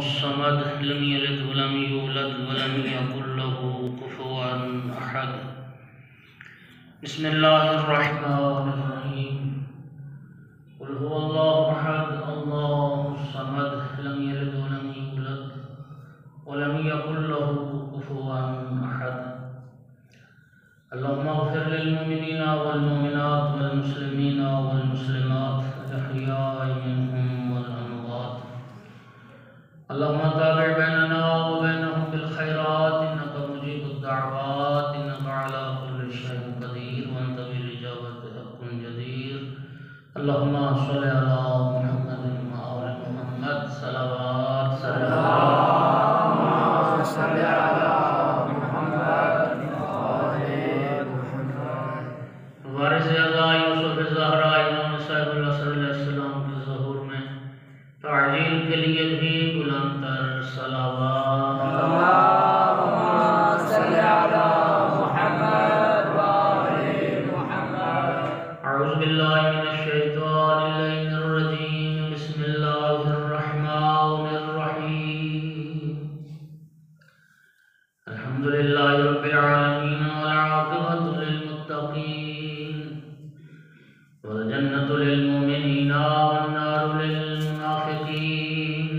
الصمد لم يلد ولم يولد ولم يكن له كفوا أحد. بسم الله الرحمن الرحيم. قل هو الله أحد الله الصمد لم يلد ولم يولد ولم يكن له كفوا أحد. اللهم اغفر للمؤمنين والمؤمنات والمسلمين والمسلمات الأحياء منهم والأموات. اللهم تابع بيننا وبينهم بالخيرات إنك مجيب الدعوات إنك على كل شيء قدير وأنت بالإجابة حق جدير. اللهم صل على محمد وآل محمد صلوات اللهم صل على محمد وآل محمد. وارث اعلیٰ یوسف زہرا امام صاحب العصر علیہ السلام کے ظہور میں تعجیل کے لیے بھی بلند تر صلوات. اللهم صل على محمد وآل محمد. اعوذ باللہ من الشیطان اللعین الرجیم. بسم اللہ الرحمن الرحیم. الحمدللہ رب العالمین والعاقبۃ للمتقین والجنة للمؤمنین والنار للمنافقین.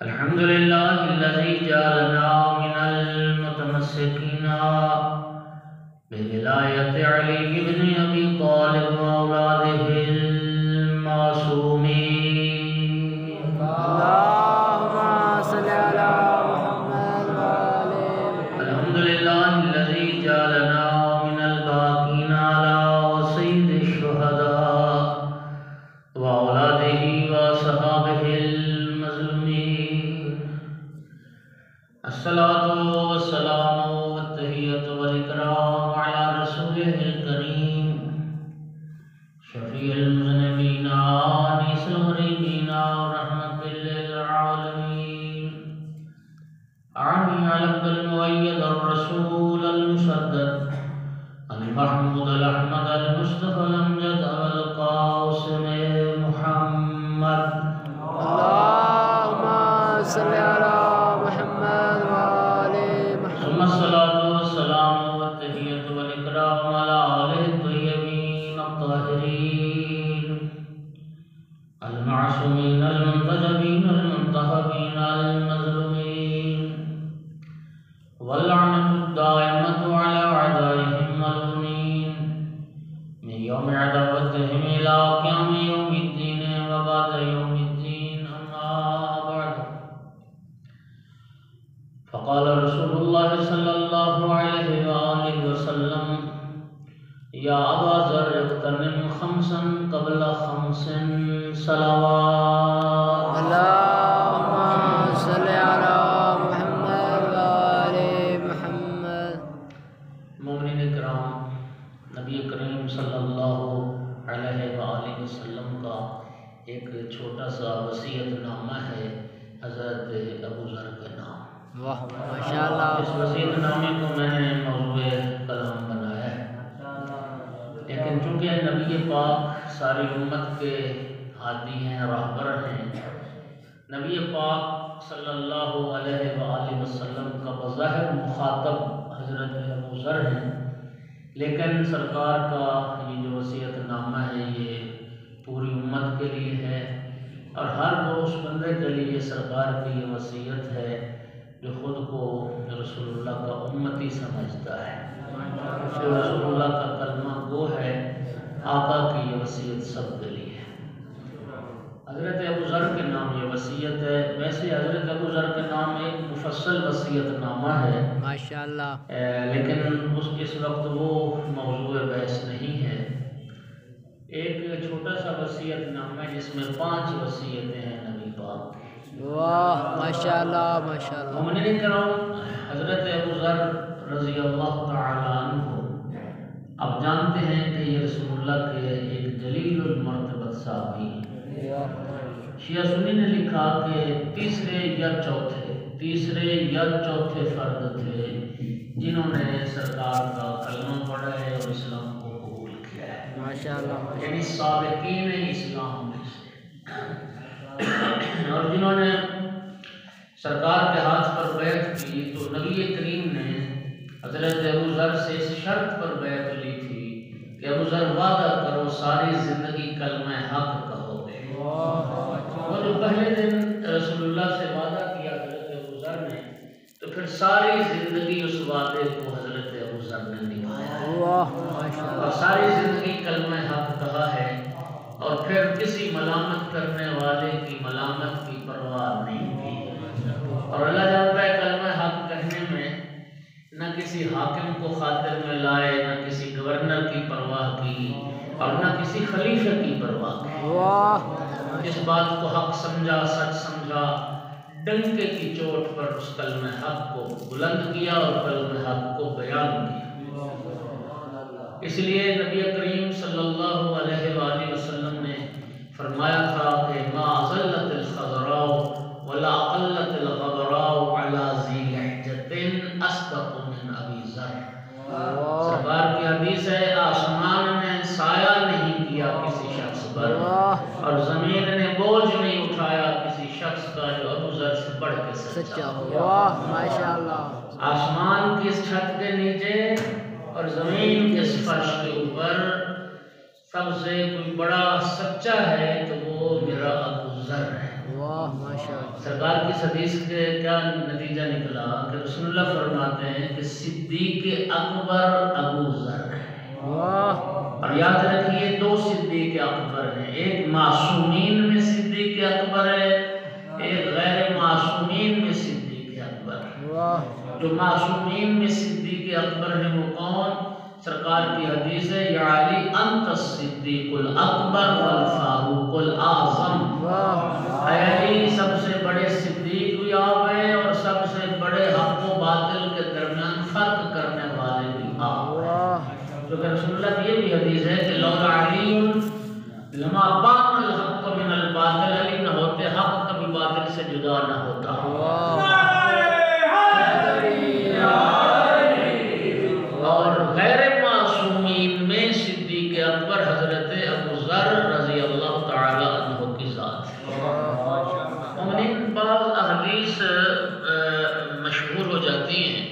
الحمد للہ الذی جعلنا من المتمسکین بولایت علی بن ابی طالب واولادہ المعصومین. اللهم صل على محمد وآل محمد. الحمد للہ الذی جعلنا من الباقین علی سید الشہداء واولادہ واصحابہ المظلومین. الصلاۃ والسلام والتحیۃ والاکرام علی رسولہ الکریم شفیع المذنبین انیس الغریبین ورحمۃ للعالمین. علی العبد المؤید الرسول المسدد المحمود الاحمد المصطفى الامجد ابو القاسم محمد. اللهم صل على محمد وآل محمد. ثم الصلاة والسلام والتحية والإكرام على آله الطيبين الطاهرين المعصومين المنتجبين المنتخبين المظلومين واللعنة الدائمة على أعدائهم الملعونين من يوم عداوتهم إلى قيام يوم الدين وبعد يوم الدين. أما بعد فقال رسول الله صلى الله عليه وآله وسلم يا أبا ذر اغتنم خمسا قبل خمس صلوات. اللهم صل على محمد وآل محمد. مومنین کرام، نبی کریم صلی اللہ علیہ وآلہ وسلم کا ایک چھوٹا سا وصیت نامہ ہے حضرت ابو ذر کے نام. واہ ماشاءاللہ. اس وصیت نامے کو میں نے موضوع کلام بنایا ہے، لیکن چونکہ نبی پاک ساری امت کے ہادی ہیں، راہبر ہیں، نبی پاک صلی اللہ علیہ وآلہ وسلم کا بظاہر مخاطب حضرت ابو ذر ہیں، لیکن سرکار کا یہ جو وصیت نامہ ہے یہ پوری امت کے لیے ہے، اور ہر وہ اس بندے کے لیے سرکار کی یہ وصیت ہے جو خود کو رسول اللہ کا امتی سمجھتا ہے، جو رسول اللہ کا کلمہ گو ہے. آقا کی یہ وصیت سب کے لیے ہے. حضرت ابو ذر کے نام یہ وصیت ہے. ویسے حضرت ابو ذر کے نام ایک مفصل وصیت نامہ ہے، ماشاءاللہ. لیکن اس وقت وہ موضوع بحث نہیں ہے. ایک چھوٹا سا وصیت نامہ ہے جس میں 5 وصیتیں ہیں نبی پاک کی. واہ ماشاءاللہ ماشاءاللہ. مومنین کرام، حضرت ابو ذر رضی اللہ تعالی عنہ اب جانتے ہیں کہ یہ رسول اللہ کے ایک جلیل المرتبت صحابی ہیں. شیعہ سنی نے لکھا کہ تیسرے یا چوتھے فرد تھے جنہوں نے سرکار کا کلمہ پڑھا ہے اور اسلام کو قبول کیا ہے. ماشاءاللہ. یعنی سابقین اسلام میں سے. اور جنہوں نے سرکار کے ہاتھ پر بیعت کی تو نبی کریم نے حضرت ابو ذر سے اس شرط پر بیعت لی تھی کہ ابو ذر وعدہ کرو ساری زندگی کلمہ حق کہو گے۔ وہ جو پہلے دن رسول اللہ سے وعدہ کیا حضرت ابو ذر نے تو پھر ساری زندگی اس وعدے کو حضرت ابو ذر نے نبھایا اور ساری زندگی کلمہ حق کہا ہے، اور پھر کسی ملامت کرنے والے کی ملامت کی پرواہ نہیں کی، اور اللہ جانتا ہے کلمہ حق کہنے میں نہ کسی حاکم کو خاطر میں لائے، نہ کسی گورنر کی پرواہ کی اور نہ کسی خلیفہ کی پرواہ کی، اس بات کو حق سمجھا، سچ سمجھا، ڈنکے کی چوٹ پر اس کلمہ حق کو بلند کیا اور کلمہ حق کو بیان کیا۔ اس لیے نبی کریم صلی اللہ علیہ وآلہ وسلم نے فرمایا تھا کہ ما ظلت الخضراء ولا قلت الغبراء على ذی لہجة اصدق من ابی ذر۔ سرکار کی حدیث ہے آسمان نے سایہ نہیں کیا کسی شخص پر اور زمین نے بوجھ نہیں اٹھایا کسی شخص کا جو ابو ذر سے بڑھ کے سچا ہو۔ ماشاءاللہ۔ آسمان کی اس چھت کے نیچے اور زمین کے اس فرش کے اوپر سب سے کوئی بڑا سچا ہے تو وہ میرا ابو ذر ہے۔ سرکار کی حدیث کے کیا نتیجہ نکلا کہ رسول اللہ فرماتے ہیں کہ صدیق اکبر ابو ذر ہے۔ اور یاد رکھیے دو صدیق اکبر ہیں، ایک معصومین میں صدیق اکبر ہے، ایک غیر معصومین میں صدیق اکبر ہے۔ جو معصومین میں صدیق اکبر ہے وہ کون؟ سرکار کی حدیث ہے یا علی انت الصدیق الاکبر والفاروق الاعظم۔ اے علی سب سے بڑے صدیق بھی آپ ہیں اور سب سے بڑے حق و باطل کے درمیان فرق کرنے والے بھی آپ ہیں۔ تو کہ رسول اللہ کی یہ بھی حدیث ہے کہ لولا علی لما بان الحق من الباطل، علی نہ ہوتے حق کبھی باطل سے جدا نہ ہوتا۔ اور غیر معصومین میں صدیق اکبر حضرت ابو ذر رضی اللہ تعالی عنہ کی ذات ہے۔ مومنین بعض احادیث مشہور ہو جاتی ہیں،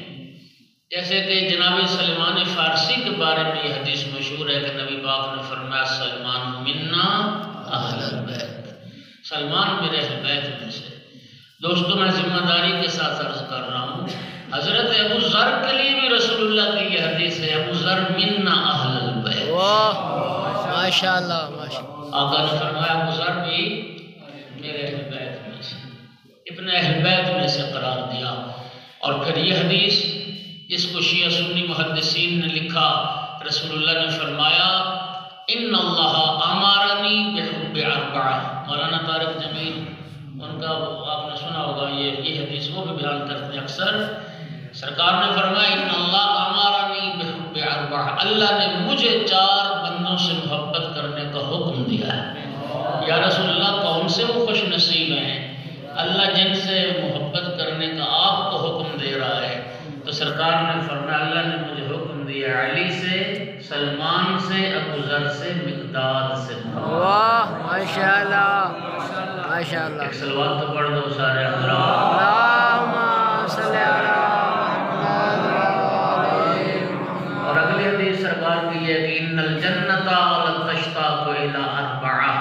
جیسے کہ جناب سلمان فارسی کے بارے میں یہ حدیث مشہور ہے کہ نبی پاک نے فرمایا سلمان منا اہل البیت، سلمان میرے اہل بیت میں سے۔ دوستوں میں ذمہ داری کے ساتھ عرض کر رہا ہوں حضرت ابو ذر کے لیے بھی رسول اللہ کی یہ حدیث ہے ابو ذر منا اہل البیت۔ ماشاءاللہ ماشاءاللہ۔ آقا نے فرمایا ابو ذر بھی میرے اہل بیت میں سے، ابن اہل بیت میں سے قرار دیا۔ اور پھر یہ حدیث جس کو شیعہ سنی محدثین نے لکھا، رسول اللہ نے فرمایا ان اللہ امرنی بحب اربعہ۔ مولانا طارق جمیل ان کا آپ نے سنا ہوگا، یہ حدیث وہ بھی بیان کرتے ہیں اکثر۔ سرکار نے فرمایا ان اللہ امرنی بحب اربعہ، اللہ نے مجھے 4 بندوں سے محبت کرنے کا حکم دیا ہے۔ یا رسول اللہ کون سے وہ خوش نصیب ہیں اللہ جن سے محبت کرنے کا آپ کو حکم دے رہا ہے؟ تو سرکار نے فرمایا اللہ نے مجھے حکم دیا علی سے، سلمان سے، ابو ذر سے، مقداد سے۔ واہ ماشاءاللہ ماشاءاللہ۔ ایک صلوات تو پڑھ دو سارے حضرات۔ اللہم صلی علی محمد۔ اور اگلی حدیث سرکار کی ہے کہ ان الجنت لتشتاق الی اربعہ،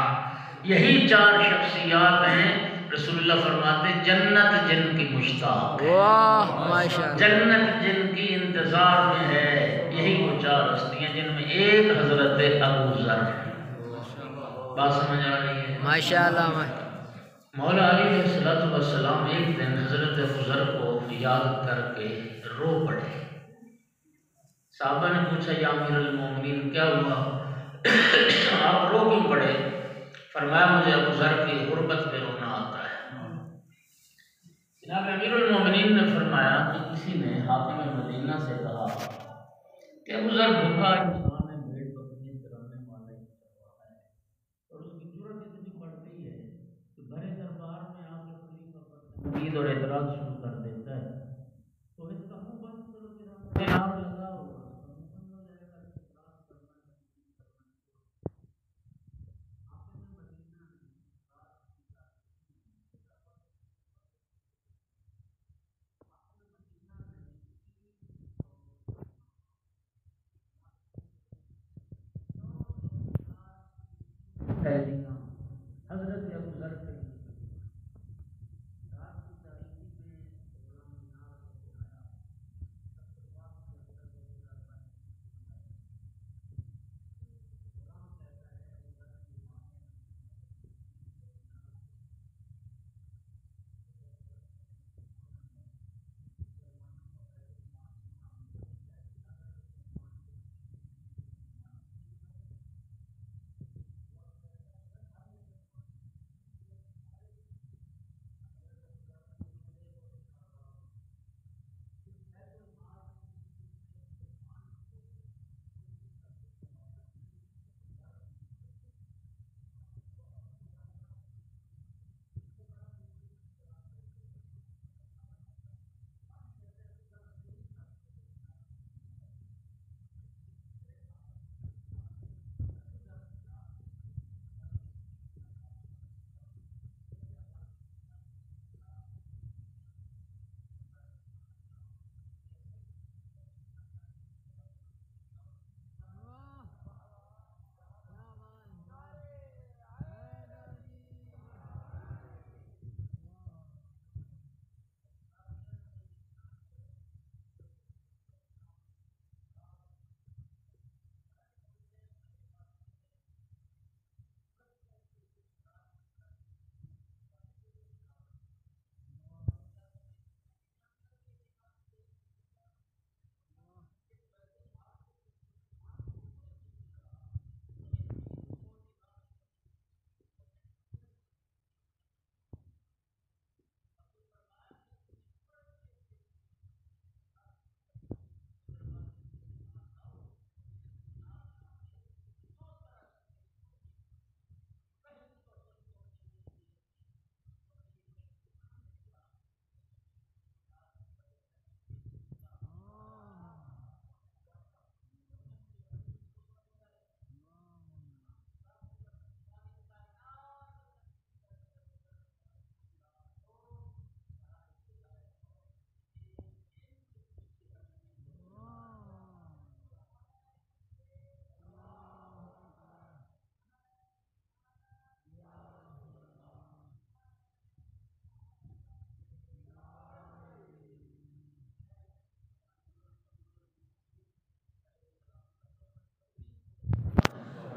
یہی 4 شخصیات ہیں رسول اللہ فرماتے ہیں جنت جن کی مشتاق ہے، واہ ماشاءاللہ، جنت جن کی انتظار میں ہے، یہی وہ 4 ہستیاں جن میں ایک حضرت ابو ذر ہے۔ بات سمجھ آ رہی ہے؟ ماشاءاللہ۔ مولا علی علیہ السلام ایک دن حضرت ابو ذر کو یاد کر کے رو پڑے۔ صحابہ نے پوچھا یا امیر المومنین کیا ہوا، آپ رو کیوں پڑے؟ فرمایا مجھے ابو ذر کی غربت پہ رونا آتا ہے۔ جناب امیر المومنین نے فرمایا کہ کسی نے حاکم مدینہ سے کہا کہ ابو ذر بھوکا انسان ہے، بھیڑ بکریاں چرانے والا ایک چرواہا ہے، اور اس کی جرأت اتنی بڑھتی ہے کہ بڑے دربار میں آ کے خلیفہ پر تنقید اور اعتراض شروع کر دیتا ہے، تو اس کا منہ بند کرو کہ آپ لگا ہوگا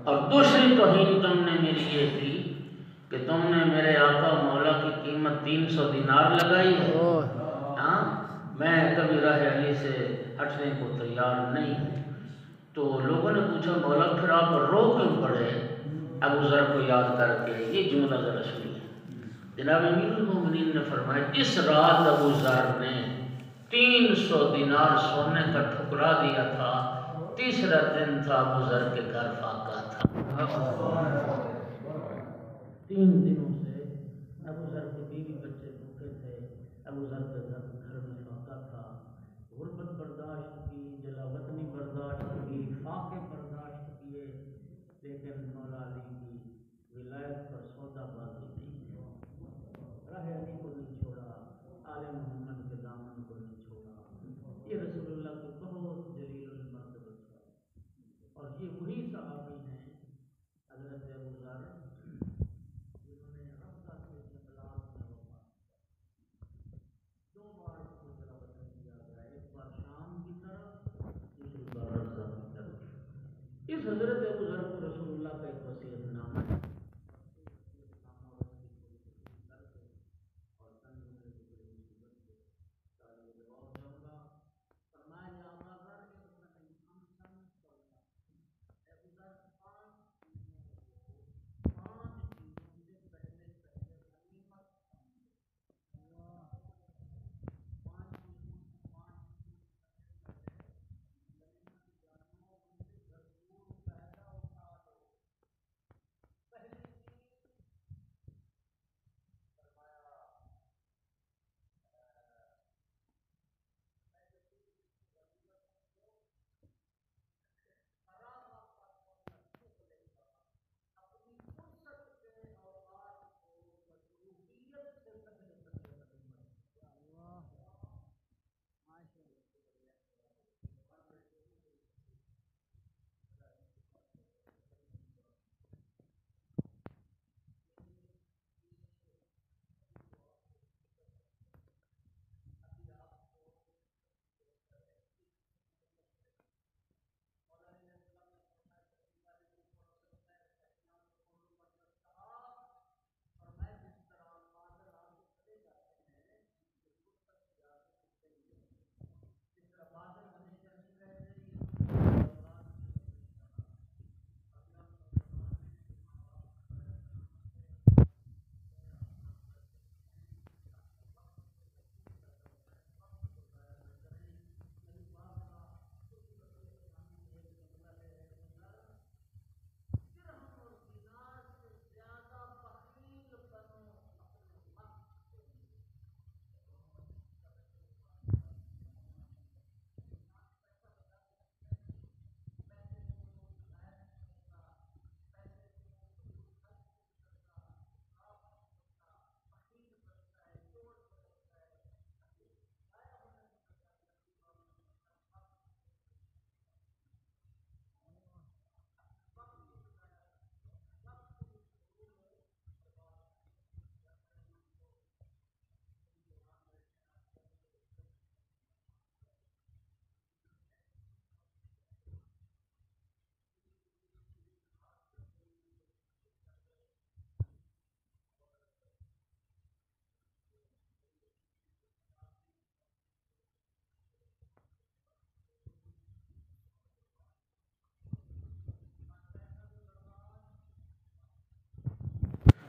اور دوسری توہین تم نے میری یہ کی کہ تم نے میرے آقا مولا کی قیمت 300 دینار لگائی ہے۔ ہاں میں کبھی راہ علی سے ہٹنے کو تیار نہیں ہوں۔ تو لوگوں نے پوچھا مولا پھر آپ رو کیوں پڑے ابو ذر کو یاد کر کے؟ یہ جملہ ذرا سنیے۔ جناب امیر المومنین نے فرمایا اس رات ابو ذر نے 300 دینار سونے کا ٹھکرا دیا تھا، تیسرا دن تھا ابو ذر کے گھر فاقہ تھا۔ 3 دنوں سے ابو ذر کے بیوی بچے بھوکے تھے، ابو ذر کے گھر میں فاقہ تھا۔ غربت برداشت کی، جلا وطنی برداشت کی، فاقے برداشت کیے، لیکن مولا علی کی ولایت پر سودا بازی نہیں کی۔ راہ علی کو نہیں چھوڑا، آل محمد کے دامن کو نہیں چھوڑا۔ یہ رسول اللہ کے بہت جلیل المرتبہ تھا، اور یہ وہی صحابی ہیں حضرت ابو ذر جنہوں نے رمضہ کے جنگلات میں وفات کیا۔ 2 بار اس کو جلا وطن کیا گیا، ایک بار شام کی طرف، دوسری بار رمضہ کی طرف۔ اس حضرت ابو ذر کو رسول اللہ کا ایک وصیت نامہ ہے،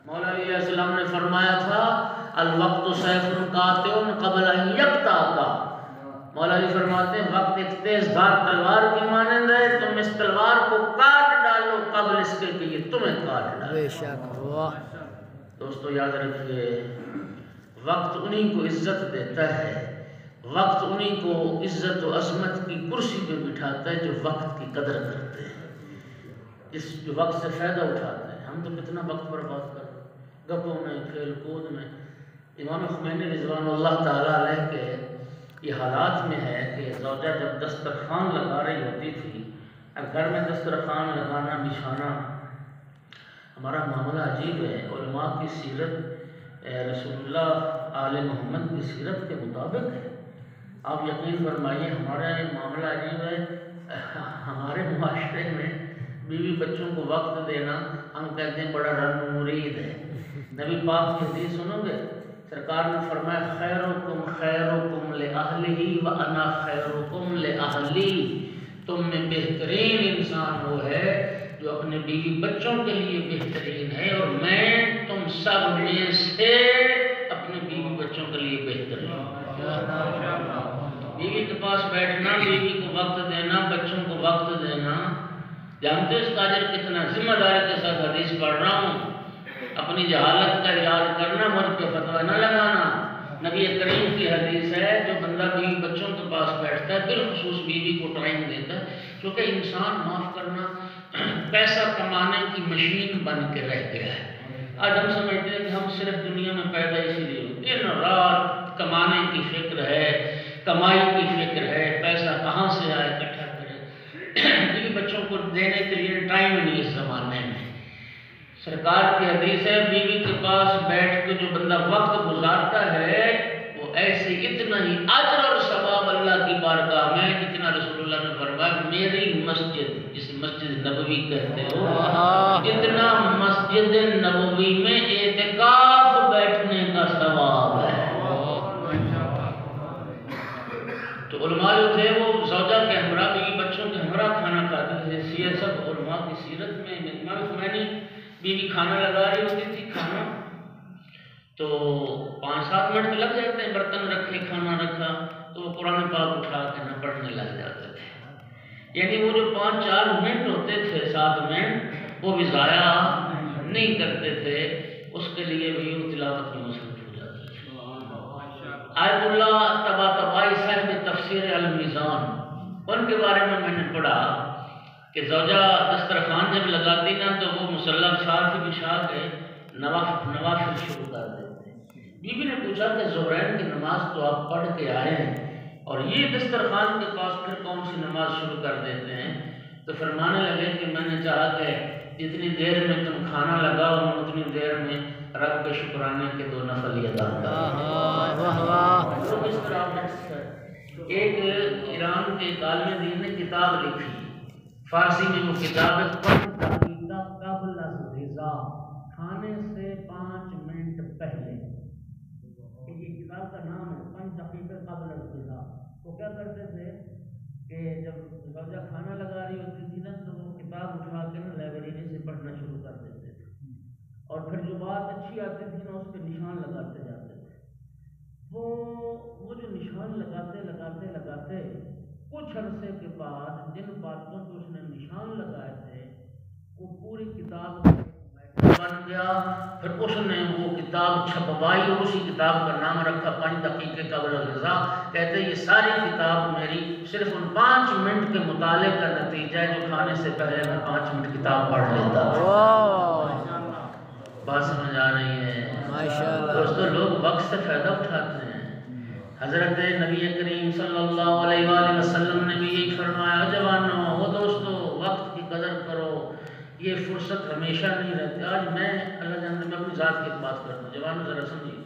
مولا علیہ السلام نے فرمایا تھا الوقت سیف قاطع قبل ان یقطعک۔ مولا علی فرماتے ہیں وقت ایک تیز دھار تلوار کی مانند ہے، تم اس تلوار کو کاٹ ڈالو قبل اس کے کہ یہ تمہیں کاٹ ڈالے۔ بے شک واہ۔ دوستو یاد رکھیے وقت انہی کو عزت دیتا ہے، وقت انہی کو عزت و عظمت کی کرسی پہ بٹھاتا ہے جو وقت کی قدر کرتے ہیں، جو وقت سے فائدہ اٹھاتے ہیں۔ ہم تو کتنا وقت برباد کر گپوں میں، کھیل کود میں۔ امام خمینی رضوان اللہ تعالیٰ علیہ کے یہ حالات میں ہے کہ زوجہ جب دسترخوان لگا رہی ہوتی تھی، اب گھر میں دسترخوان لگانا بچھانا ہمارا معاملہ عجیب ہے، علماء کی سیرت رسول اللہ آل محمد کی سیرت کے مطابق ہے۔ آپ یقین فرمائیے ہمارا یہ معاملہ عجیب ہے، ہمارے معاشرے میں بیوی بچوں کو وقت دینا ہم کہتے ہیں بڑا رن مرید ہے. نبی پاک کی حدیث سنو گے، سرکار نے فرمایا خیرکم لأہلہ وانا خیرکم لأہلی. تم میں بہترین انسان وہ ہے جو اپنے بیوی بچوں کے لیے بہترین ہے، اور میں تم سب میں سے اپنے بیوی بچوں کے لیے بہترین ہوں. بیوی کے پاس بیٹھنا، بیوی کو وقت دینا، بچوں کو وقت دینا، جانتے اس کا اجر کتنا. ذمہ داری کے ساتھ حدیث پڑھ رہا ہوں. اپنی جہالت کا علاج کرنا، مجھ پہ فتویٰ نہ لگانا. نبی کریم کی حدیث ہے جو بندہ بیوی بچوں کے پاس بیٹھتا ہے، بالخصوص بیوی کو ٹائم دیتا ہے، کیونکہ انسان معاف کرنا پیسہ کمانے کی مشین بن کے رہ گیا ہے. آج ہم سمجھتے ہیں کہ ہم صرف دنیا میں پیدا اسی لیے ہوتے، دن رات کمانے کی فکر ہے، کمائی کی فکر ہے، پیسہ کہاں سے آئے اکٹھا کرے. بیوی بچوں کو دینے کے لیے ٹائم نہیں اس زمانے میں. سرکار کی حدیث ہے بیوی کے پاس بیٹھ کے جو بندہ وقت گزارتا ہے وہ ایسے اتنا ہی اجر اور ثواب اللہ کی بارگاہ میں، جتنا رسول اللہ نے فرمایا میری مسجد، جسے مسجد نبوی کہتے ہو، اتنا مسجد نبوی میں اعتکاف بیٹھنے کا ثواب ہے. تو علماء جو تھے وہ زوجہ کے ہمراہ، بیوی بچوں کے ہمراہ کھانا کھاتے تھے. یہ سب علماء کی سیرت میں. امام خمینی بیوی کھانا لگا رہی ہوتی تھی، کھانا تو 5-7 منٹ لگ جاتے ہیں، برتن رکھے، کھانا رکھا تو وہ قرآن پاک اٹھا کے نہ پڑھنے لگ جاتے تھے. یعنی وہ جو 5-4 منٹ ہوتے تھے، 7 منٹ، وہ بھی ضائع نہیں کرتے تھے، اس کے لیے بھی وہ تلاوت میں مصروف ہو جاتے تھے. آیت اللہ طباطبائی صاحب تفسیر المیزان، ان کے بارے میں نے پڑھا کہ زوجہ دسترخوان جب لگاتی نا تو وہ مصلی ساتھ بچھا کے نوافل شروع کر دیتے. بیوی نے پوچھا کہ ظہرین کی نماز تو آپ پڑھ کے آئے ہیں اور یہ دسترخوان کے پاس پھر کون سی نماز شروع کر دیتے ہیں؟ تو فرمانے لگے کہ میں نے چاہا کہ جتنی دیر میں تم کھانا لگاؤ میں اتنی دیر میں رب کے شکرانے کے 2 نفل ادا کروں. اس طرح ایک ایران کے ایک عالم دین نے کتاب لکھی، فارسی میں وہ کتاب ہے قبل الغذا، کھانے سے 5 منٹ پہلے. یہ کتاب کا نام ہے 5 دقیقہ قبل الغذا. وہ کیا کرتے تھے کہ جب زوجہ کھانا لگا رہی ہوتی تھی نا تو وہ کتاب اٹھا کے نا لائبریری سے پڑھنا شروع کر دیتے تھے، اور پھر جو بات اچھی آتی تھی نا اس پہ نشان لگاتے جاتے تھے. وہ جو نشان لگاتے کچھ عرصے کے بعد جن باتوں کو اس نے نشان لگائے تھے وہ پوری کتاب بن گیا. پھر اس نے وہ کتاب چھپوائی اور اسی کتاب کا نام رکھا 5 دقیقے قبل الغذا. کہتے یہ ساری کتاب میری صرف ان 5 منٹ کے مطالعے کا نتیجہ ہے جو کھانے سے پہلے میں 5 منٹ کتاب پڑھ لیتا. بات سمجھ آ رہی ہے؟ دوستو لوگ وقت سے فائدہ اٹھاتے ہیں. حضرت نبی کریم صلی اللہ علیہ وآلہ وسلم نے بھی یہی فرمایا، جوانوں وہ دوستو وقت کی قدر کرو، یہ فرصت ہمیشہ نہیں رہتی. آج میں اللہ جانتے میں اپنی ذات کی بات کرتا ہوں. جوانوں ذرا سمجھیے،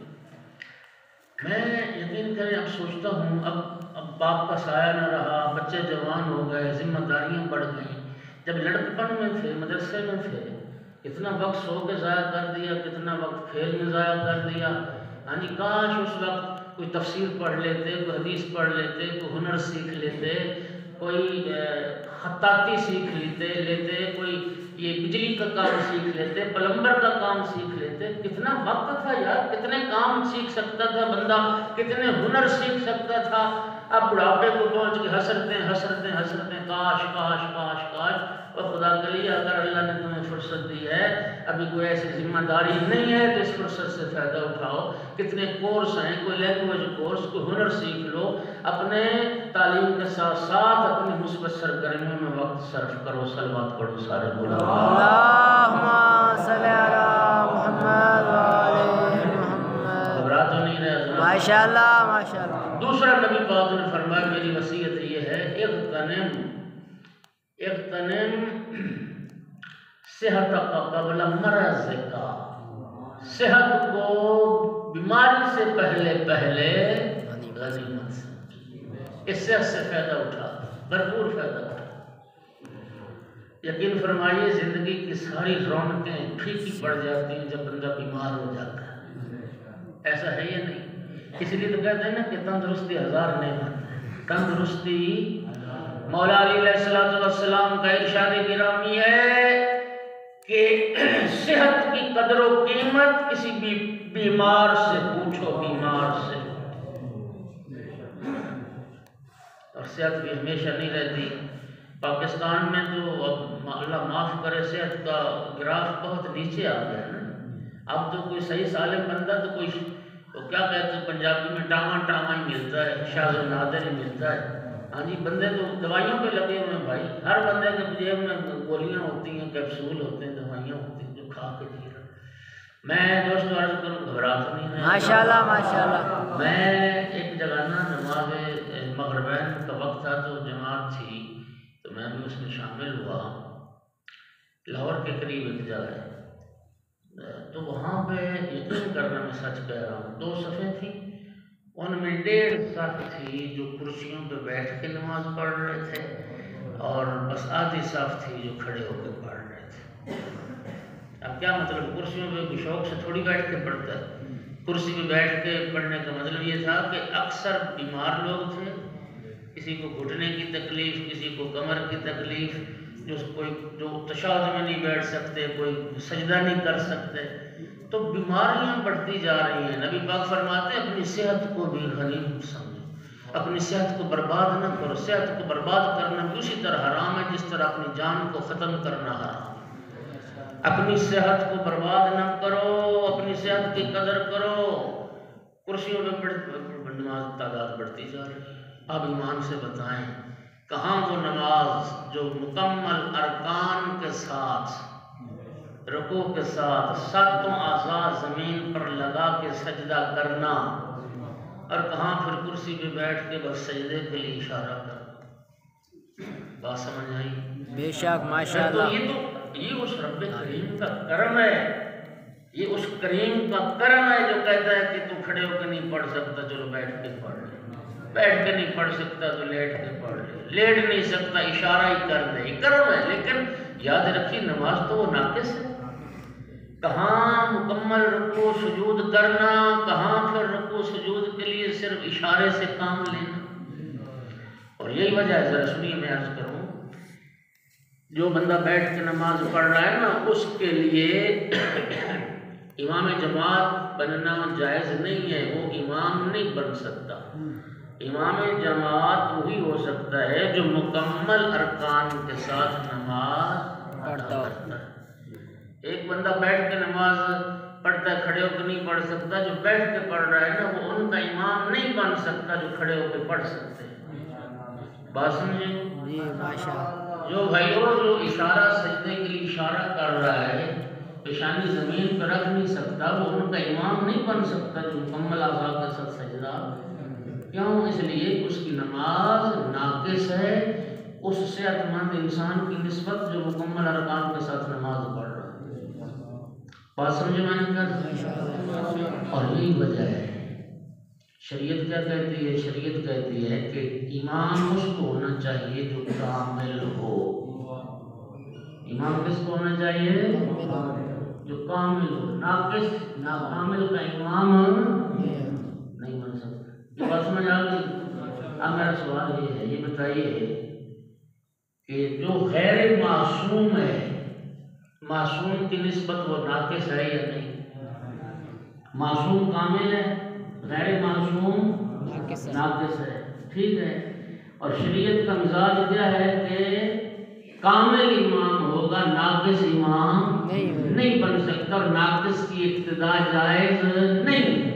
میں یقین کریں اب سوچتا ہوں اب باپ کا سایہ نہ رہا، بچے جوان ہو گئے، ذمہ داریاں بڑھ گئیں. جب لڑکپن میں تھے، مدرسے میں تھے، کتنا وقت سو کے ضائع کر دیا، کتنا وقت کھیل میں ضائع کر دیا. ہاں جی، کاش اس وقت کوئی تفسیر پڑھ لیتے، کوئی حدیث پڑھ لیتے، کوئی ہنر سیکھ لیتے، کوئی خطاطی سیکھ لیتے، کوئی یہ بجلی کا کام سیکھ لیتے، پلمبر کا کام سیکھ لیتے. کتنا وقت تھا یار، کتنے کام سیکھ سکتا تھا بندہ، کتنے ہنر سیکھ سکتا تھا. اب بڑھاپے کو پہنچ کے حسرتیں کاش کاش کاش کاش. اور خدا کے لیے اگر اللہ نے تمہیں فرصت دی ہے، ابھی کوئی ایسی ذمہ داری نہیں ہے تو اس فرصت سے فائدہ اٹھاؤ. کتنے کورس ہیں، کوئی لینگویج کورس، کوئی ہنر سیکھ لو. اپنے تعلیم کے ساتھ ساتھ اپنی مثبت سرگرمیوں میں وقت صرف کرو. صلوات پڑھو سارے بولو اللہم صلی علی محمد و آل محمد. گھبرا تو نہیں رہے؟ ماشاءاللہ ماشاءاللہ. دوسرا نبی پاک نے فرمایا میری وصیت یہ ہے، اغتنم صحتک قبل مرضک، صحت کو بیماری سے پہلے غنیمت سمجھ. اس صحت سے فائدہ اٹھا، بھرپور فائدہ اٹھا. یقین فرمائیے زندگی کی ساری رونقیں پھیکی پڑ جاتی ہیں جب بندہ بیمار ہو جاتا ہے. ایسا ہے یا نہیں؟ اس لیے تو کہتے ہیں نا کہ تندرستی ہزار نعمت ہے. تندرستی مولا علی علیہ السلام کا ارشاد گرامی ہے کہ صحت کی قدر و قیمت کسی بھی بیمار سے پوچھو، بیمار سے. اور صحت بھی ہمیشہ نہیں رہتی. پاکستان میں تو اب اللہ معاف کرے صحت کا گراف بہت نیچے آ گیا ہے نا. اب تو کوئی صحیح سالم بندہ تو کوئی وہ کیا کہتے ہیں پنجابی میں ٹاواں ہی ملتا ہے، شاذ و نادر ہی ملتا ہے. ہاں جی، بندے تو دوائیوں پہ لگے ہوئے ہیں بھائی. ہر بندے کے جیب میں گولیاں ہوتی ہیں، کیپسول ہوتے ہیں، دوائیاں ہوتی ہیں جو کھا کے جی رہا. میں دوست عرض کروں گھبراتا نہیں ہے. ماشاءاللہ ماشاءاللہ. میں ایک جگہ نا نماز مغربین کا وقت تھا تو جماعت تھی تو میں بھی اس میں شامل ہوا. لاہور کے قریب ایک جگہ ہے تو وہاں پہ یقین کرنا میں سچ کہہ رہا ہوں 2 صفیں تھیں. ان میں 1.5 صف تھی جو کرسیوں پہ بیٹھ کے نماز پڑھ رہے تھے اور بس آدھی صف تھی جو کھڑے ہو کے پڑھ رہے تھے. اب کیا مطلب؟ کرسیوں پہ کوئی شوق سے تھوڑی بیٹھ کے پڑھتا ہے. کرسی پہ بیٹھ کے پڑھنے کا مطلب یہ تھا کہ اکثر بیمار لوگ تھے، کسی کو گھٹنے کی تکلیف، کسی کو کمر کی تکلیف، جو تشہد میں نہیں بیٹھ سکتے، کوئی سجدہ نہیں کر سکتے. تو بیماریاں بڑھتی جا رہی ہیں. نبی پاک فرماتے ہیں اپنی صحت کو بھی غنیمت سمجھو، اپنی صحت کو برباد نہ کرو. صحت کو برباد کرنا بھی اسی طرح حرام ہے جس طرح اپنی جان کو ختم کرنا حرام. اپنی صحت کو برباد نہ کرو، اپنی صحت کی قدر کرو. کرسیوں پہ نماز تعداد بڑھتی جا رہی ہے. اب ایمان سے بتائیں کہاں وہ نماز جو مکمل ارکان کے ساتھ، رکوع کے ساتھ 7 اعضاء زمین پر لگا کے سجدہ کرنا، اور کہاں پھر کرسی پہ بیٹھ کے بس سجدے کے لیے اشارہ کرنا. بات سمجھ آئی؟ بے شک ماشاءاللہ. یہ اس رب کریم کا کرم ہے. یہ اس کریم کا کرم ہے جو کہتا ہے کہ تو کھڑے ہو کے نہیں پڑھ سکتا، چلو بیٹھ کے پڑھ لے. بیٹھ کے نہیں پڑھ سکتا تو لیٹ کے پڑھ لے. لیٹ نہیں سکتا اشارہ ہی کر دے. یہ کرم ہے. لیکن یاد رکھیے نماز تو وہ ناقص ہے. کہاں مکمل رکوع سجود کرنا، کہاں پھر رکوع سجود کے لیے صرف اشارے سے کام لینا. اور یہی وجہ ہے، ذرا سنیے میں عرض کروں، جو بندہ بیٹھ کے نماز پڑھ رہا ہے نا اس کے لیے امام جماعت بننا جائز نہیں ہے. وہ امام نہیں بن سکتا. امام جماعت وہی ہو سکتا ہے جو مکمل ارکان کے ساتھ نماز پڑھتا ہے. ایک بندہ بیٹھ کے نماز پڑھتا ہے، کھڑے ہو کے نہیں پڑھ سکتا. جو بیٹھ کے پڑھ رہا ہے نا وہ ان کا امام نہیں بن سکتا جو کھڑے ہو کے پڑھ سکتے ہیں. بات سمجھے؟ جی ماشاءاللہ. جو بھائیوں جو اشارہ سجدے کے لیے اشارہ کر رہا ہے، پیشانی زمین پہ رکھ نہیں سکتا، وہ ان کا امام نہیں بن سکتا جو مکمل اعضاء کے ساتھ سجدہ. کیوں؟ اس لیے اس کی نماز ناقص ہے اس صحت مند انسان کی نسبت جو مکمل ارکان کے ساتھ نماز پڑھ رہا ہے. بات سمجھے میں نے کہا؟ اور یہی وجہ ہے شریعت کیا کہتی ہے؟ شریعت کہتی ہے کہ امام اس کو ہونا چاہیے جو کامل ہو. امام کس کو ہونا چاہیے؟ جو کامل ہو. ناقص ناکامل کا امام نہیں بن سکتا. بات سمجھ آ گئی؟ اب میرا سوال یہ ہے، یہ بتائیے کہ جو غیر معصوم ہے، معصوم کی نسبت وہ ناقص ہے یا نہیں؟ معصوم کامل ہے، غیر معصوم ناقص ہے. ٹھیک ہے. اور شریعت کا مزاج کیا ہے کہ کامل امام ہوگا، ناقص امام نہیں بن سکتا، اور ناقص کی اقتداء جائز نہیں.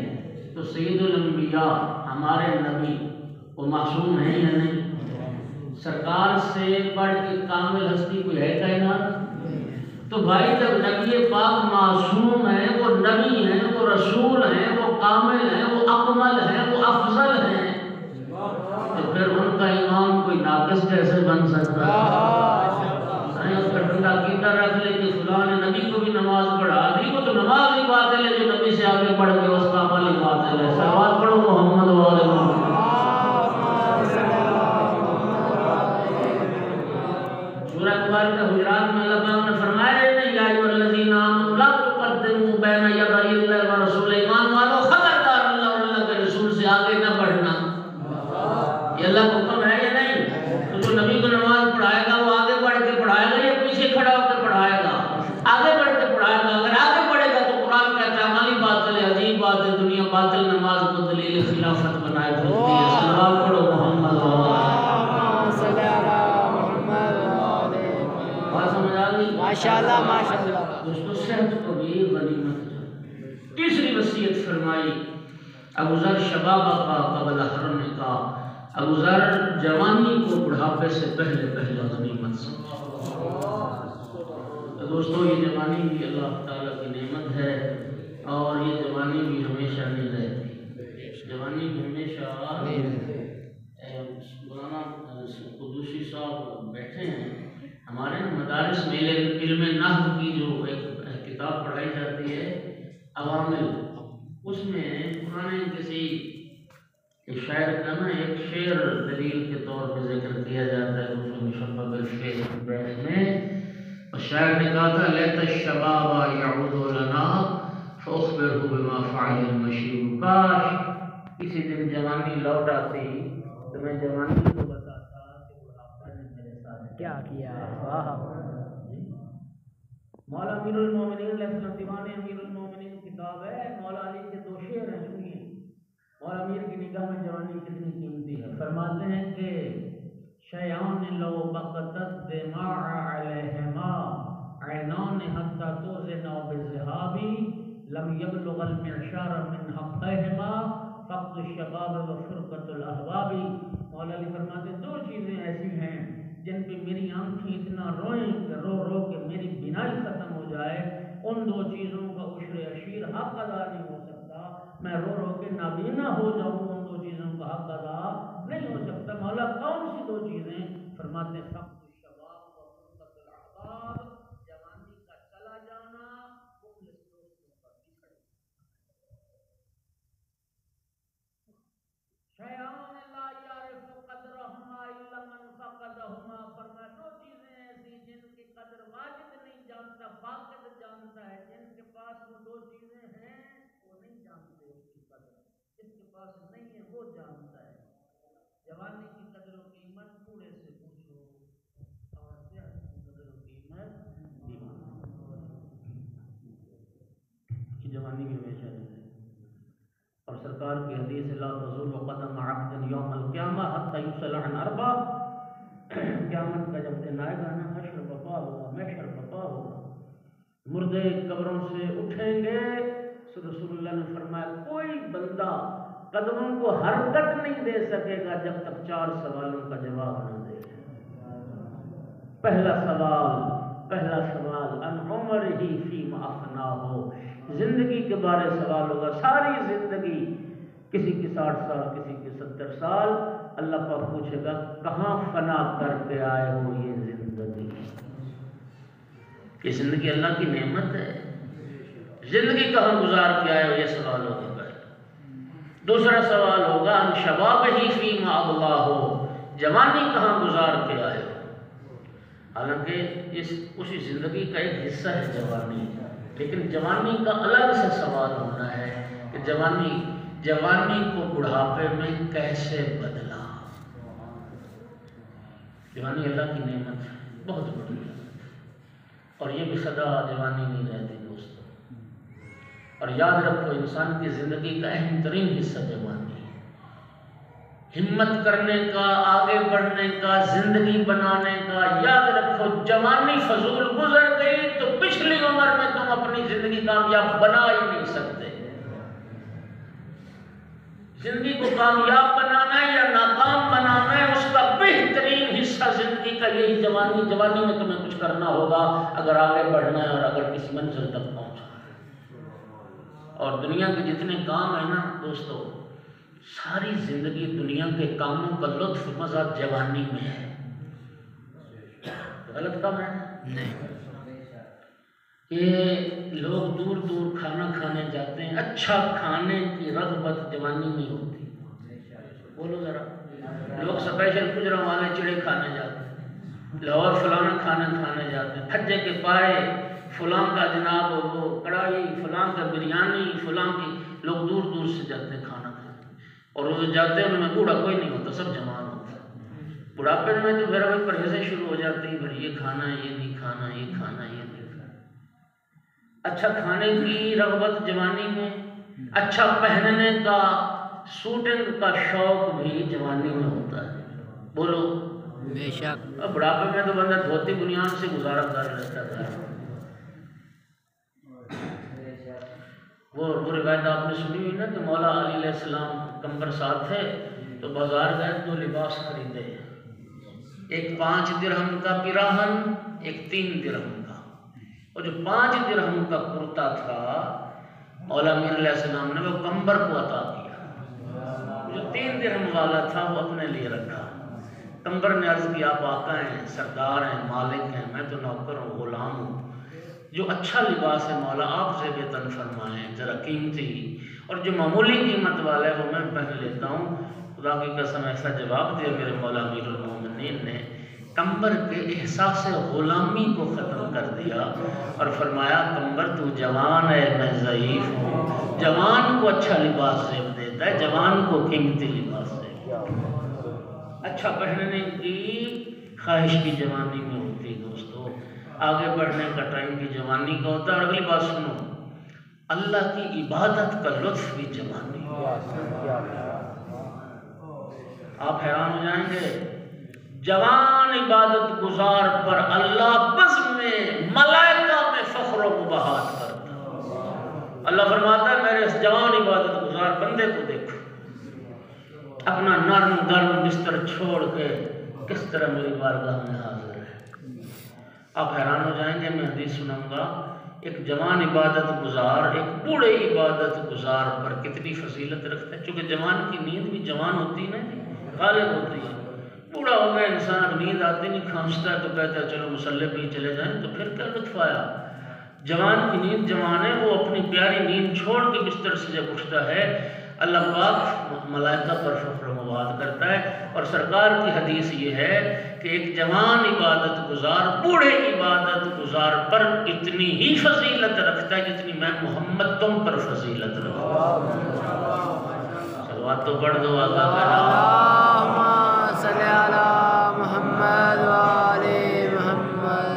تو سید الانبیاء ہمارے نبی وہ معصوم ہیں یا نہیں؟ سرکار سے بڑھ کے کامل ہستی کوئی ہے کائنات؟ تو بھائی جب نبی پاک معصوم ہیں، وہ نبی ہیں، وہ رسول ہیں، وہ کامل ہیں، وہ اکمل ہیں، وہ افضل ہیں، تو پھر ان کا امام کوئی ناقص کیسے بن سکتا ہے؟ اس کا ٹھنڈا عقیدہ رکھ لے کہ فلاں نے نبی کو بھی نماز پڑھا دی، وہ تو نماز ہی باطل ہے جو نبی سے آگے پڑھ کے اس کا عمل ہی باطل ہے. صلوات پڑھو محمد و آل محمد. سورہ مبارکہ حجرات بات ہے دنیا باطل نماز کو دلیل خلافت بنائے پھرتی ہے. صلوات پڑھو محمد بات سمجھ آ گئی؟ ماشاءاللہ ماشاءاللہ. دوستو صحت کو بھی غنیمت ہے. تیسری وصیت فرمائی ابو ذر شباب کا قبل حرم کا. ابو ذر جوانی کو بڑھاپے سے پہلے غنیمت سمجھا. دوستو یہ جوانی بھی اللہ تعالیٰ کی نعمت ہے اور یہ جوانی بھی ہمیشہ نہیں رہتی. جوانی بھی ہمیشہ مولانا قدوسی صاحب بیٹھے ہیں ہمارے مدارس میں علم نحو کی جو ایک کتاب پڑھائی جاتی ہے عوامل، اس میں پرانے کسی شاعر کا نا ایک شعر دلیل کے طور پہ ذکر کیا جاتا ہے اس مشبہ بالشعر میں. شاعر نے کہا تھا لیت الشباب یعود لنا فاخبرہ بما فعل المشیب. کاش کسی دن جوانی لوٹ آتی تو میں جوانی کو بتاتا کہ بڑھاپا نے میرے ساتھ کیا کیا. واہ. مولا امیر المومنین علیہ السلام دیوان امیر المومنین کتاب ہے. مولا علی کے دو شعر ہیں سنیے. مولا امیر کی نگاہ میں جوانی کتنی قیمتی ہے. فرماتے ہیں کہ شیان لو بقت الدماع علیہما عینان حتی توزنا بذہابی لم یبلغ المعشار من حقہما فقد الشباب و فرقت الاحباب. مولا علی فرماتے ہیں دو چیزیں ایسی ہیں جن پہ میری آنکھیں اتنا روئیں کہ رو رو کے میری بینائی ختم ہو جائے. ان دو چیزوں کا عشر عشیر حق ادا نہیں ہو سکتا. میں رو رو کے نابینا ہو جاؤں ان دو چیزوں کا حق ادا نہیں ہو سکتا. مولا کون سی دو چیزیں؟ فرماتے ہیں فقد الشباب و فرقت الاحباب. جوانی کا چلا جانا، مخلص دوستوں کا بچھڑنا. شیان لا یعرف قدرہما الا من فقدہما. فرمایا دو چیزیں ایسی جن کی قدر واجد نہیں جانتا فاقد جانتا ہے. جن کے پاس وہ دو چیزیں ہیں وہ نہیں جانتے اس کی قدر. جس کے پاس نہیں ہے وہ جانتا ہے. جوانی کی قدر و قیمت بوڑھے سے پوچھو اور صحت کی قدر و قیمت کی جوانی کی ہمیشہ نہیں ہے. اور سرکار کی حدیث لا تزول قدم عبد یوم القیامہ حتی یسأل عن اربع. قیامت کا جب دن آئے گا نا حشر بپا ہوگا، محشر بپا ہوگا، مردے قبروں سے اٹھیں گے. رسول اللہ نے فرمایا کوئی بندہ قدموں کو حرکت نہیں دے سکے گا جب تک 4 سوالوں کا جواب نہ دے. پہلا سوال ان عمرہ فیما افناہ. زندگی کے بارے سوال ہوگا. ساری زندگی، کسی کی 60 سال، کسی کی 70 سال، اللہ پاک پوچھے گا کہاں فنا کر کے آئے ہو یہ زندگی. یہ زندگی اللہ کی نعمت ہے. زندگی کہاں گزار کے آئے ہو یہ سوال ہوگا. دوسرا سوال ہوگا ان شبابہ فیما ابلاہ. جوانی کہاں گزار کے آئے ہو. حالانکہ اسی زندگی کا ایک حصہ ہے جوانی، لیکن جوانی کا الگ سے سوال ہونا ہے کہ جوانی کو بڑھاپے میں کیسے بدلا. جوانی اللہ کی نعمت ہے، بہت بڑی نعمت، اور یہ بھی سدا جوانی نہیں رہتی دوستو. اور یاد رکھو انسان کی زندگی کا اہم ترین حصہ جوانی ہے. ہمت کرنے کا، آگے بڑھنے کا، زندگی بنانے کا. یاد رکھو جوانی فضول گزر گئی تو پچھلی عمر میں تم اپنی زندگی کامیاب بنا ہی نہیں سکتے. زندگی کو کامیاب بنانا ہے یا ناکام بنانا ہے، اس کا بہترین حصہ زندگی کا یہی جوانی میں تمہیں کچھ کرنا ہوگا اگر آگے بڑھنا ہے اور اگر کسی منزل تک پہنچنا ہے. اور دنیا کے جتنے کام ہیں نا دوستو، ساری زندگی دنیا کے کاموں کا لطف مزہ جوانی میں ہے. غلط کام ہے نہیں. یہ لوگ دور دور کھانا کھانے جاتے ہیں. اچھا کھانے کی رغبت جوانی میں ہوتی ہے. بولو ذرا. لوگ اسپیشل کجرا والے چڑے کھانے جاتے ہیں، لاہور فلانا کھانا کھانے جاتے ہیں. پھجے کے پائے فلاں کا جناب وہ کڑھائی، فلاں کا بریانی، فلاں کی. لوگ دور دور سے جاتے ہیں کھانا کھانے، اور وہ جاتے ہیں ان میں بوڑھا کوئی نہیں ہوتا، سب جوان ہوتا ہے. بڑھاپے میں تو پھر وہی پرہیزیں شروع ہو جاتی ہیں، پھر یہ کھانا ہے، یہ نہیں کھانا، یہ کھانا، یہ نہیں کھانا. اچھا کھانے کی رغبت جوانی میں اچھا پہننے کا، سوٹنگ کا شوق بھی جوانی میں ہوتا ہے. بولو بے شک. بڑھاپے میں تو بندہ دھوتی بنیان سے گزارا کر لیتا تھا. وہ روایت آپ نے سنی ہوئی نا کہ مولا علی علیہ السلام کمبر ساتھ تھے تو بازار گئے تو لباس خریدے. ایک 5 درہم کا پیراہن، ایک 3 درہم کا. اور جو 5 درہم کا کرتا تھا مولا میر علیہ السلام نے وہ کمبر کو عطا کیا. جو 3 درہم والا تھا وہ اپنے لیے رکھا. کمبر نے عرض کیا آپ آقا ہیں، سردار ہیں، مالک ہیں، میں تو نوکر ہوں، غلام ہوں. جو اچھا لباس ہے مولا آپ سے بےتن فرمائیں، ذرا قیمتی، اور جو معمولی قیمت والا ہے وہ میں پہن لیتا ہوں. خدا کی قسم ایسا جواب دیا میرے مولا امیر المومنین نے، کمبر کے احساس غلامی کو ختم کر دیا اور فرمایا کمبر تو جوان ہے، میں ضعیف ہوں. جوان کو اچھا لباس زیب دیتا ہے، جوان کو قیمتی لباس دیتا ہے. اچھا پہننے کی خواہش کی جوانی میں ہوتی ہے دوستو، آگے بڑھنے کا ٹائم کی جوانی کا ہوتا ہے. اور اگلی بات سنو، اللہ کی عبادت کا لطف بھی جوانی ہے. آپ حیران ہو جائیں گے، جوان عبادت گزار پر اللہ بزم میں ملائکہ میں فخر و مباحات کرتا ہے. اللہ فرماتا ہے میرے اس جوان عبادت گزار بندے کو دیکھو، اپنا نرم گرم بستر چھوڑ کے کس طرح میری بارگاہ میں حاضر ہے. آپ حیران ہو جائیں گے. میں حدیث سناؤں گا، ایک جوان عبادت گزار ایک بوڑھے عبادت گزار پر کتنی فضیلت رکھتے ہیں. چونکہ جوان کی نیند بھی جوان ہوتی ہے نا، غالب ہوتی ہے. بوڑھا ہو گیا انسان، اب نیند آتی نہیں، کھانستا ہے تو کہتا ہے چلو مصلی پہ ہی چلے جائیں، تو پھر کیا لطف آیا. جوان کی نیند جوان ہے، وہ اپنی پیاری نیند چھوڑ کے بستر سے جب اٹھتا ہے اللہ پاک ملائکہ پر فخر و مباحات کرتا ہے. اور سرکار کی حدیث یہ ہے کہ ایک جوان عبادت گزار بوڑھے عبادت گزار پر اتنی ہی فضیلت رکھتا ہے جتنی میں محمد تم پر فضیلت رکھتا ہوں. صلوات تو پڑھ دو آقا کا نام. اللہم صلی علی محمد وآل محمد.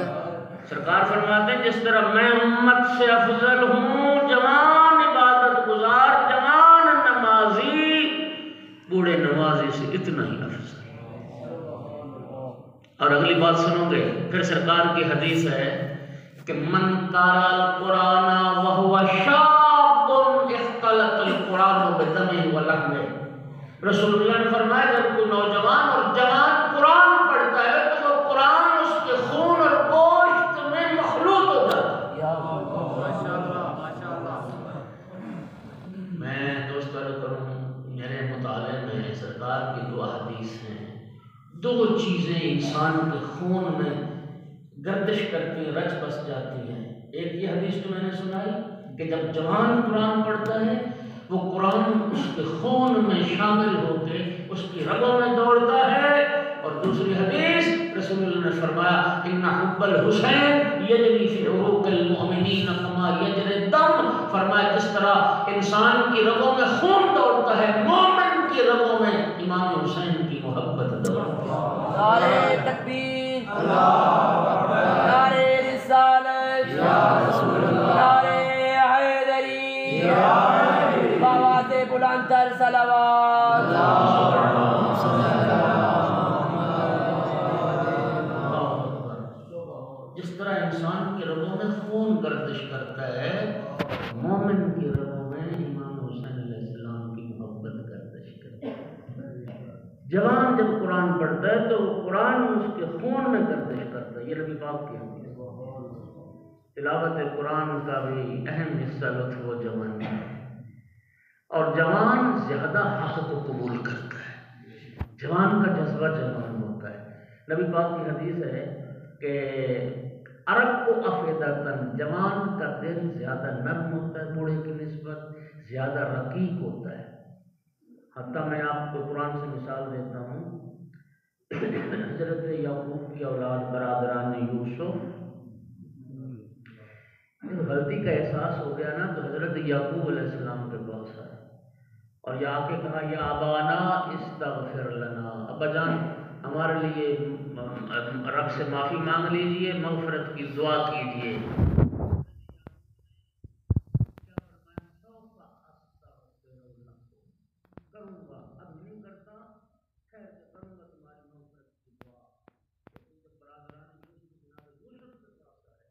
سرکار فرماتے ہیں جس طرح میں امت سے افضل ہوں، جوان عبادت گزار، جوان نمازی بوڑھے نمازی سے اتنا ہی افضل. اور اگلی بات سنو گے، پھر سرکار کی حدیث ہے کہ من قرأ القرآن وهو شاب اختلط القرآن بدمه ولحمه. رسول اللہ نے فرمایا جب کوئی نوجوان اور جوان قرآن پڑھتا ہے تو وہ قرآن اس کے خون اور گوشت میں مخلوط ہو جاتا ہے. میں دوست عرض کروں، میرے مطالعے میں سرکار کی 2 حدیث ہیں. 2 چیزیں انسان کے خون میں گردش کرتی رچ بس جاتی ہیں. ایک یہ حدیث تو میں نے سنائی کہ جب جوان قرآن پڑھتا ہے وہ قرآن اس کے خون میں شامل ہو کے اس کی رگوں میں دوڑتا ہے. اور دوسری حدیث رسول اللہ نے فرمایا ان حب الحسین یجری فی عروق المؤمنین کما یجری الدم. فرمایا جس طرح انسان کی رگوں میں خون دوڑتا ہے، مومن کی رگوں میں امام حسین کی محبت دوڑتی ہے. نعرہ تکبیر، اللہ اکبر، نعرہ رسالت، یا رسول اللہ، نعرہ حیدری، بابات بلند تر صلوات. جس طرح انسان کے رگوں میں خون گردش کرتا ہے، مومن کی رگوں میں امام حسین علیہ السلام کی محبت گردش کرتا ہے. جوان جب قرآن پڑھتا ہے تو قرآن اس کے خون میں گردش کرتا ہے. یہ نبی پاک کی حدیث. تلاوت قرآن کا بھی اہم حصہ لطف و جوانی ہے. اور جوان زیادہ حق کو قبول کرتا ہے. جوان کا جذبہ جوان ہوتا ہے. نبی پاک کی حدیث ہے کہ عرب کو افیدتاً، جوان کا دل زیادہ نرم ہوتا ہے، بوڑھے کی نسبت زیادہ رقیق ہوتا ہے. حتیٰ میں آپ کو قرآن سے مثال دیتا ہوں. حضرت یعقوب کی اولاد برادران یوسف، جب غلطی کا احساس ہو گیا نا تو حضرت یعقوب علیہ السلام کے پاس آئے اور یہ آ کے کہا یا ابانا استغفر لنا، ابا جان ہمارے لیے رب سے معافی مانگ لیجئے، مغفرت کی دعا کیجئے. کروں گا، اب نہیں کرتا، خیر سے کروں گا تمہاری مغفرت کی دعا. لیکن جب برادران یوسف جناب یوسف کے پاس آئے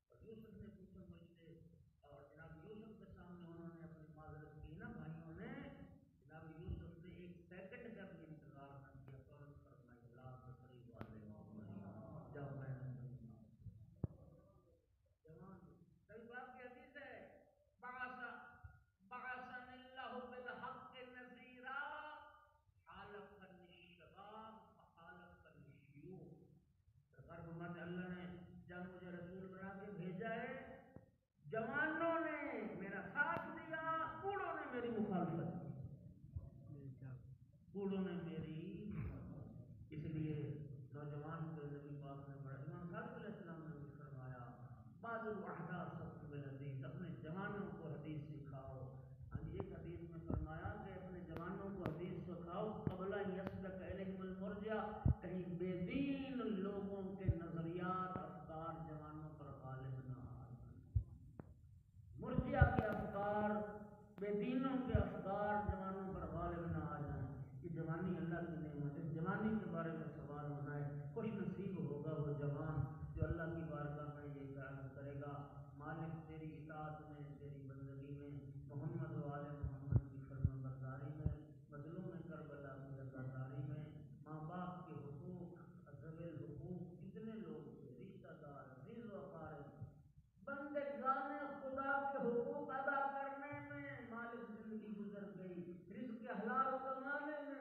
اور یوسف نے پوچھا مجھ سے، اور جناب یوسف کے سامنے انہوں نے اپنی معذرت کی نا بھائیوں نے، جناب یوسف نے ایک سیکنڈ کا بھی انتظار نہ کیا، فوراً فرمایا لا تثریب علیکم جاؤ میں نے جوان کئی بات کی حدیث ہے بعثنی اللہ بالحق نذیرا حالق الشباب حالق الشیوخ. سرکار فرماتے اللہ نے جب مجھے رسول بنا کے بھیجا ہے، جوانوں نے میرا ساتھ دیا، بوڑھوں نے میری مخالفت کی، بوڑھوں نے میری. اس لیے نوجوان کو نبی پاک نے بڑا، امام صادق علیہ السلام نے بھی فرمایا بعض الاحداث بالحدیث، اپنے جوانوں کو حدیث سکھاؤ. ایک حدیث میں فرمایا کہ اپنے جوانوں کو حدیث سکھاؤ قبل ان یسبق الیہم المرجع، کہیں بے دین لوگوں کے نظریات افکار جوانوں پر غالب نہ آ جائیں. مرجع کے افکار، بے دینوں کے افکار جوانوں پر غالب نہ آ جائیں. یہ جوانی اللہ کی نعمت ہے. جوانی کے بارے میں سوال ہونا ہے، خوش نصیب ہوگا وہ جوان جو اللہ کی بارگاہ میں یہ عرض کرے گا مالک تیری اطاعت میں، تیری بندگی میں، محمد و آل محمد کی فرما برداری میں، مظلوم کربلا کی رضاداری میں، ماں باپ کے حقوق، ذوی الحقوق کتنے لوگ تھے، رشتہ دار، عزیز و اقارب، بندگان خدا کے حقوق ادا کرنے میں مالک زندگی گزر گئی، رزق حلال کمانے میں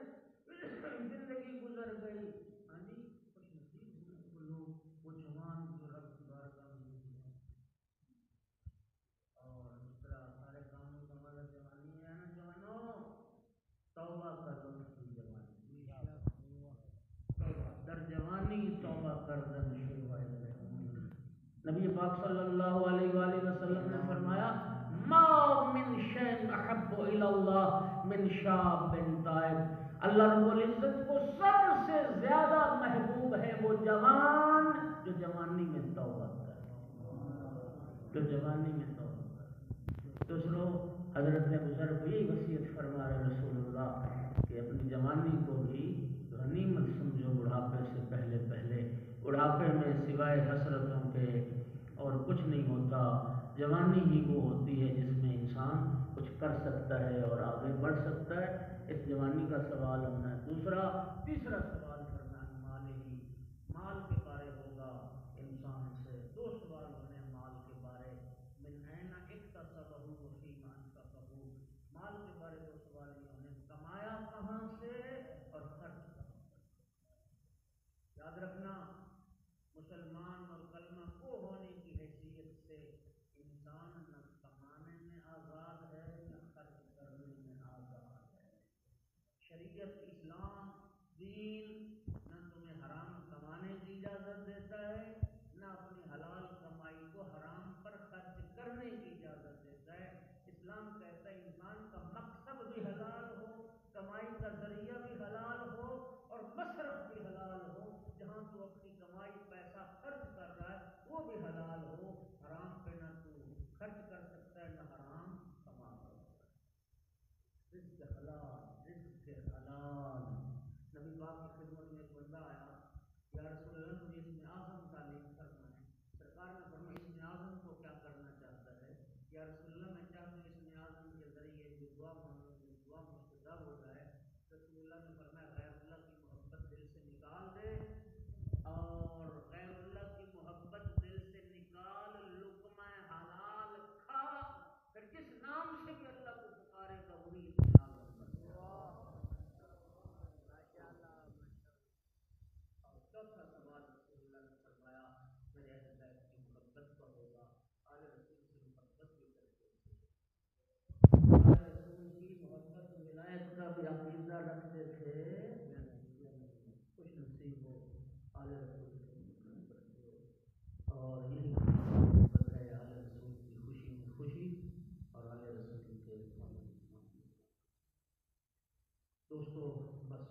زندگی گزر گئی. ہاں جی خوش نصیب ہوئے وہ لوگ، وہ جوان جو رب کی بارگاہ میں نہیں ہے. اور دوسرا سارے کاموں کا مطلب جوانی ہے نا. جوانوں توبہ کر دو کی جوانی، در جوانی توبہ کر دن شیوائے. نبی پاک صلی اللہ علیہ وآلہ وسلم نے فرمایا ما من شیء احب الی اللہ من شاب تائب. اللہ رب العزت کو سب سے زیادہ محبوب ہے وہ جوان جو جوانی میں توبہ کرے، جو جوانی میں توبہ کرے. دوسروں حضرت بزرگ یہی وصیت فرما رہے رسول اللہ کہ اپنی جوانی کو بھی غنیمت سمجھو بڑھاپے سے پہلے. بڑھاپے میں سوائے حسرتوں کے اور کچھ نہیں ہوتا. جوانی ہی وہ ہوتی ہے جس میں انسان کچھ کر سکتا ہے اور آگے بڑھ سکتا ہے. اس جوانی کا سوال ہونا ہے. تیسرا سوال کرنا مال ہی، مال کے بارے ہوگا انسان سے. دو سوال ہونے مال کے بارے، من این اکتسبہ وفیما انفقہ. مال کے بارے دو سوال یہ ہونے کمایا کہاں سے اور خرچ کہاں سے. یاد رکھنا مسلمان اور کلمہ کو ہونے کی حیثیت سے انسان نہ کمانے میں آزاد ہے نہ خرچ کرنے میں آزاد ہے. شریعت اسلام دین نہ تمہیں حرام کمانے کی اجازت دیتا ہے نہ اپنی حلال کمائی کو حرام پر خرچ کرنے کی اجازت دیتا ہے. اسلام کہتا ہے انسان کا مقصد بھی حلال ہو، کمائی کا ذریعہ بھی حلال ہو اور مصرف بھی حلال ہو. جہاں تو اپنی کمائی پیسہ خرچ کر رہا ہے وہ بھی حلال ہو. حرام پہ نہ تو خرچ کر سکتا ہے نہ حرام کما سکتا ہے. رزق حلال، رزق حلال. نبی پاک کی خدمت میں ایک بندہ آیا، یا رسول اللہ مجھے اسم اعظم تعلیم کرنا ہے. سرکار نے فرمایا اسم اعظم کو کیا کرنا چاہتا ہے؟ یا رسول اللہ میں چاہتا ہوں اسم اعظم کے ذریعے جو دعا مانگوں گی دعا مستجاب ہو جائے. رسول اللہ نے فرمایا غیر اللہ کی محبت دل سے نکال دے، اور غیر اللہ کی محبت دل سے نکال، لقمہ حلال کھا، پھر جس نام سے بھی اللہ کو پکارے گا وہی اسم اعظم بن جائے. اور چوتھا سوال رسول اللہ نے فرمایا میرے اہل بیت کی محبت کا ہوگا. آل رسول سے محبت بھی کرتے تھے، آل رسول کی محبت ولایت کا بھی عقیدہ رکھتے تھے. خوش نصیب ہو آل رسول سے محبت کرتے ہو. اور یہی محبت ہے آل رسول کی خوشی میں خوشی اور آل رسول کے. دوستو بس